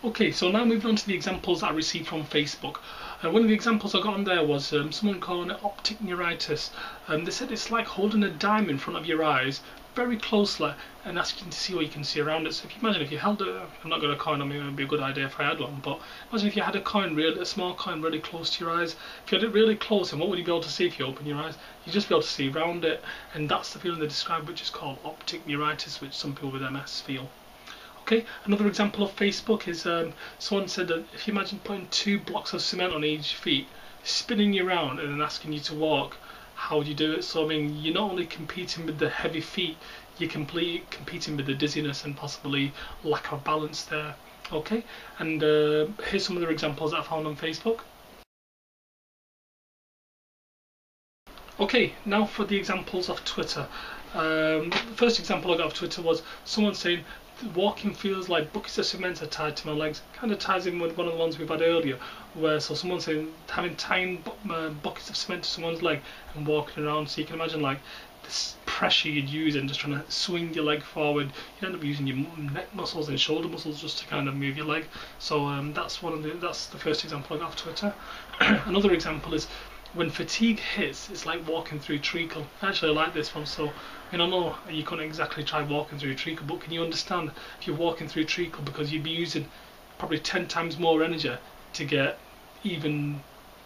Okay, so now moving on to the examples that I received from Facebook. One of the examples I got on there was someone calling it Opticneuritis. They said it's like holding a dime in front of your eyes very closely and asking to see what you can see around it. So if you imagine if you held I'm not got a coin on me, it would be a good idea if I had one, but imagine if you had a small coin really close to your eyes. If you had it really close, and what would you be able to see if you open your eyes? You'd just be able to see around it, and that's the feeling they describe, which is called optic neuritis, which some people with MS feel. Okay, another example of Facebook is someone said that if you imagine putting 2 blocks of cement on each feet, spinning you around and then asking you to walk, how would you do it? So I mean, you're not only competing with the heavy feet, you're competing with the dizziness and possibly lack of balance there. Okay, and here's some other examples that I found on Facebook. Okay, now for the examples of Twitter. The first example I got of Twitter was someone saying, walking feels like buckets of cement are tied to my legs. Kind of ties in with one of the ones we've had earlier, where so someone's saying having tying buckets of cement to someone's leg and walking around. So you can imagine like this pressure you'd use and just trying to swing your leg forward. You end up using your neck muscles and shoulder muscles just to kind of move your leg. So that's the first example I got off Twitter. Another example is, when fatigue hits, it's like walking through treacle. Actually, I like this one. So, I know you couldn't exactly try walking through treacle, but can you understand if you're walking through treacle, because you'd be using probably 10 times more energy to get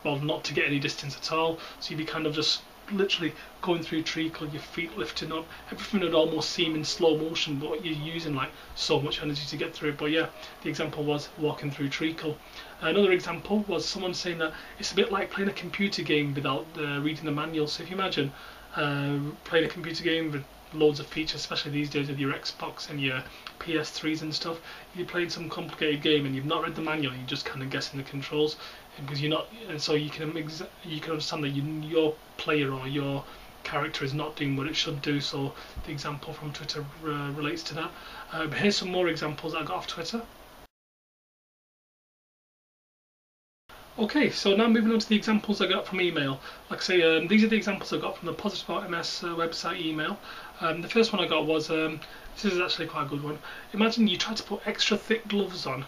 not to get any distance at all. So you'd be kind of just literally going through treacle, your feet lifting up, everything would almost seem in slow motion, but you're using like so much energy to get through it. But yeah, the example was walking through treacle. Another example was someone saying that it's a bit like playing a computer game without reading the manual. So if you imagine playing a computer game with loads of features, especially these days with your Xbox and your PS3s and stuff, you're playing some complicated game and you've not read the manual, you're just kind of guessing the controls, because you're not, and so you can understand that your player or your character is not doing what it should do. So the example from Twitter relates to that. Here's some more examples I got off Twitter. Okay, so now moving on to the examples I got from email. Like I say, these are the examples I got from the Positive About MS website email. The first one I got was, this is actually quite a good one. Imagine you try to put extra thick gloves on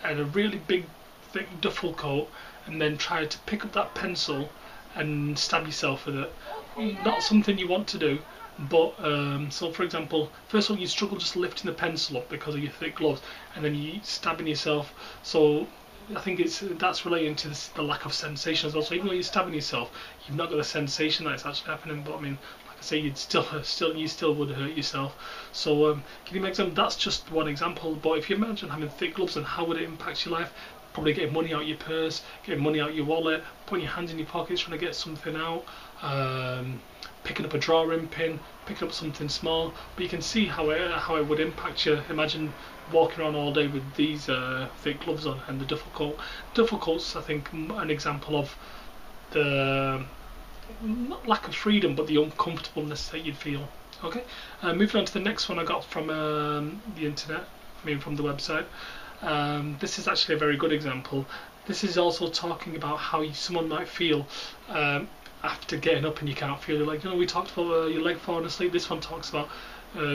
and a really big thick duffel coat, and then try to pick up that pencil and stab yourself with it. Not something you want to do, but so for example, first of all you struggle just lifting the pencil up because of your thick gloves, and then you stabbing yourself. So I think that's relating to the lack of sensation as well. So even though you're stabbing yourself, you've not got a sensation that it's actually happening. But I mean, like I say, you still would hurt yourself. So can you make some? That's just one example. But if you imagine having thick gloves, and how would it impact your life? Probably getting money out your purse, getting money out your wallet, putting your hands in your pockets trying to get something out, picking up a drawing pin, picking up something small. But you can see how it would impact you. Imagine walking around all day with these thick gloves on and the duffel coat. Duffel coat's, I think, an example of the not lack of freedom, but the uncomfortableness that you'd feel. Okay, moving on to the next one I got from the internet, from the website. This is actually a very good example. This is also talking about how someone might feel after getting up and you can't feel it. Like, we talked about your leg falling asleep. This one talks about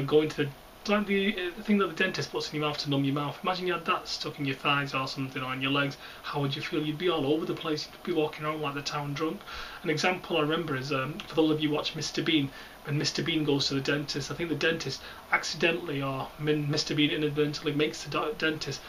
going to the thing that the dentist puts in your mouth to numb your mouth. Imagine you had that stuck in your thighs or something, or in your legs. How would you feel? You'd be all over the place. You'd be walking around like the town drunk. An example I remember is, for those of you who watch Mr. Bean, when Mr. Bean goes to the dentist, I think the dentist accidentally, or Mr. Bean inadvertently, makes the dentist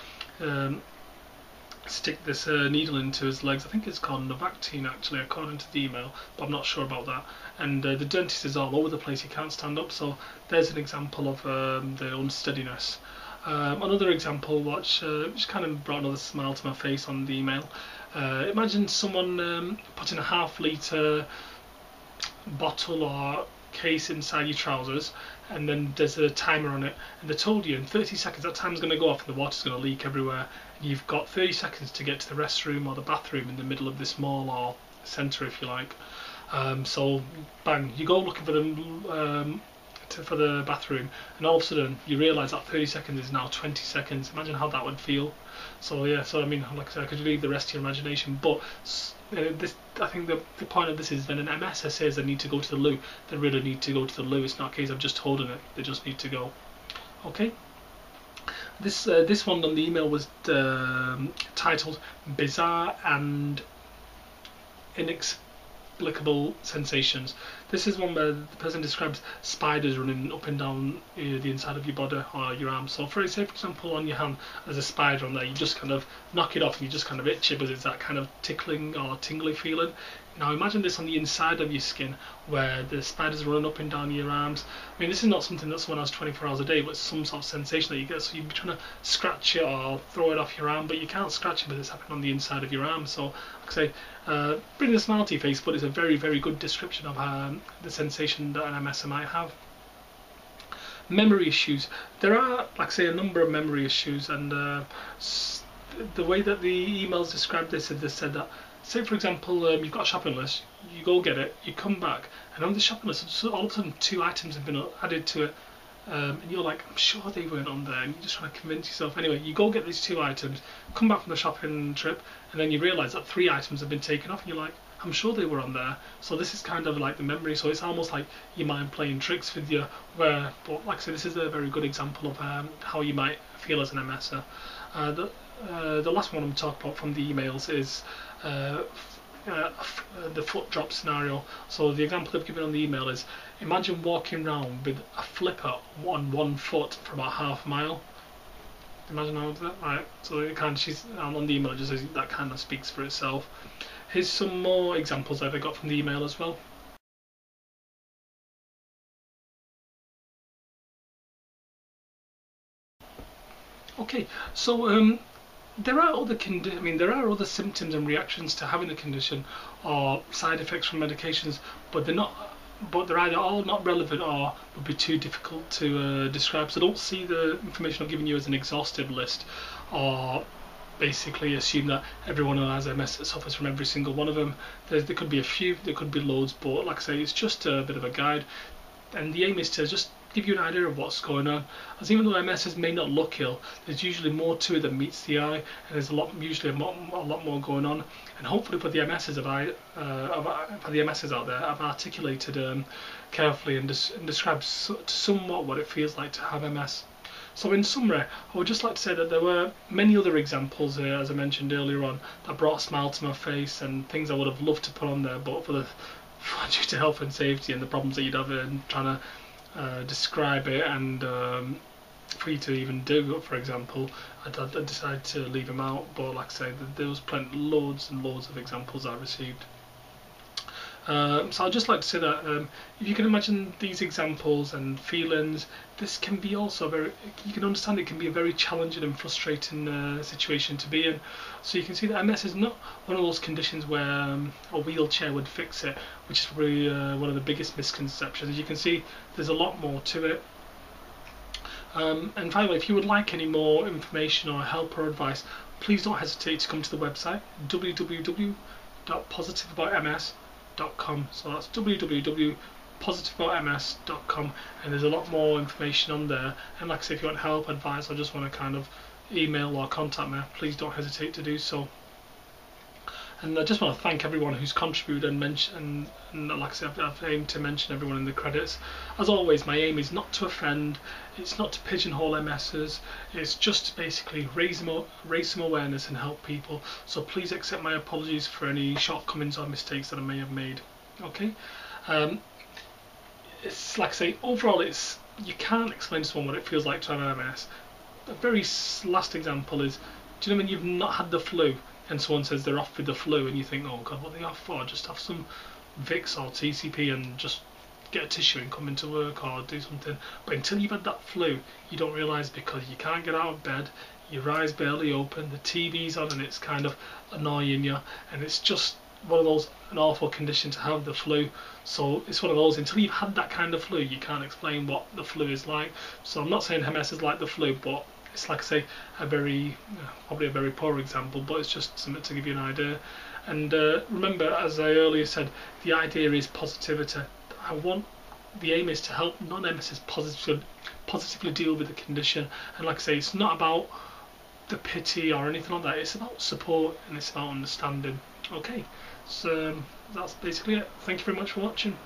stick this needle into his legs. I think it's called Novactine, actually, according to the email, but I'm not sure about that. And the dentist is all over the place. He can't stand up. So there's an example of the unsteadiness. Another example which kind of brought another smile to my face on the email. Imagine someone putting a half-litre bottle or case inside your trousers, and then there's a timer on it, and they told you in 30 seconds that timer's going to go off and the water's going to leak everywhere, and you've got 30 seconds to get to the restroom or the bathroom in the middle of this mall or centre, if you like. So bang, you go looking for the bathroom, and all of a sudden you realise that 30 seconds is now 20 seconds. Imagine how that would feel. So yeah, so I mean, like I said, I could leave the rest to your imagination, but I think the point of this is when an MSer says they need to go to the loo, they really need to go to the loo. It's not a case of just holding it, they just need to go. Okay. This one on the email was titled "Bizarre and Inexplicable Sensations." This is one where the person describes spiders running up and down the inside of your body or your arm. So, for example, on your hand, there's a spider on there. You just kind of knock it off and you just kind of itch it, but it's that kind of tickling or tingly feeling. Now imagine this on the inside of your skin, where the spiders run up and down your arms. I mean, this is not something that someone has 24 hours a day, but it's some sort of sensation that you get. So you'd be trying to scratch it or throw it off your arm, but you can't scratch it because it's happening on the inside of your arm. So, like I say, bring a smile to your face, but it's a very, very good description of the sensation that an MSer might have. Memory issues. There are, like I say, a number of memory issues, and the way that the emails described this is they said that, say for example, you've got a shopping list, you go get it, you come back, and on the shopping list, so all of a sudden 2 items have been added to it, and you're like, I'm sure they weren't on there, and you're just trying to convince yourself. Anyway, you go get these 2 items, come back from the shopping trip, and then you realise that 3 items have been taken off, and you're like, I'm sure they were on there. So this is kind of like the memory, so it's almost like your mind playing tricks with you, but like I said, this is a very good example of how you might feel as an MSer. The last one I'm talking about from the emails is the foot drop scenario. So the example they've given on the email is, imagine walking around with a flipper on 1 foot for about half a mile. Imagine how that, right? So it kind of, she's on the email, it just says that kind of speaks for itself. Here's some more examples that I got from the email as well. Okay, so there are other symptoms and reactions to having the condition, or side effects from medications, but they're either all not relevant or would be too difficult to describe. So don't see the information I'm giving you as an exhaustive list, or basically assume that everyone who has MS suffers from every single one of them. There could be a few, there could be loads, but like I say, it's just a bit of a guide, and the aim is to just give you an idea of what's going on. As even though MSs may not look ill, there's usually more to it than meets the eye, and there's usually a lot more going on. And hopefully for the MSs out there, I've articulated carefully and described somewhat what it feels like to have MS. So in summary, I would just like to say that there were many other examples here, as I mentioned earlier on, that brought a smile to my face, and things I would have loved to put on there, but due to health and safety and the problems that you'd have in trying to describe it, and for you to even do, for example, I decided to leave them out. But like I say, there was loads and loads of examples I received. So I'd just like to say that if you can imagine these examples and feelings, this can be also you can understand it can be a very challenging and frustrating situation to be in. So you can see that MS is not one of those conditions where a wheelchair would fix it, which is probably one of the biggest misconceptions. As you can see, there's a lot more to it. And finally, if you would like any more information or help or advice, please don't hesitate to come to the website www.positiveaboutms.com. So that's www.positiveaboutms.com, and there's a lot more information on there. And like I say, if you want help, advice, or just want to kind of email or contact me, please don't hesitate to do so. And I just want to thank everyone who's contributed and mentioned, and like I said, I've aimed to mention everyone in the credits. As always, my aim is not to offend, it's not to pigeonhole MSers, it's just to basically raise some awareness and help people. So please accept my apologies for any shortcomings or mistakes that I may have made. Okay, it's like I say, overall, you can't explain to someone what it feels like to have MS. A very last example is, do you know when you've not had the flu and someone says they're off with the flu, and you think, oh god, what are they off for? Just have some Vicks or TCP and just get a tissue and come into work or do something. But until you've had that flu, you don't realise, because you can't get out of bed, your eyes barely open, the TV's on and it's kind of annoying you, and it's just one of those, an awful condition to have the flu. So it's one of those, until you've had that kind of flu, you can't explain what the flu is like. So I'm not saying MS is like the flu, but it's, like I say, probably a very poor example, but it's just something to give you an idea. And remember, as I earlier said, the idea is positivity. The aim is to help non-MSers positively deal with the condition. And like I say, it's not about the pity or anything like that. It's about support and it's about understanding. Okay, so that's basically it. Thank you very much for watching.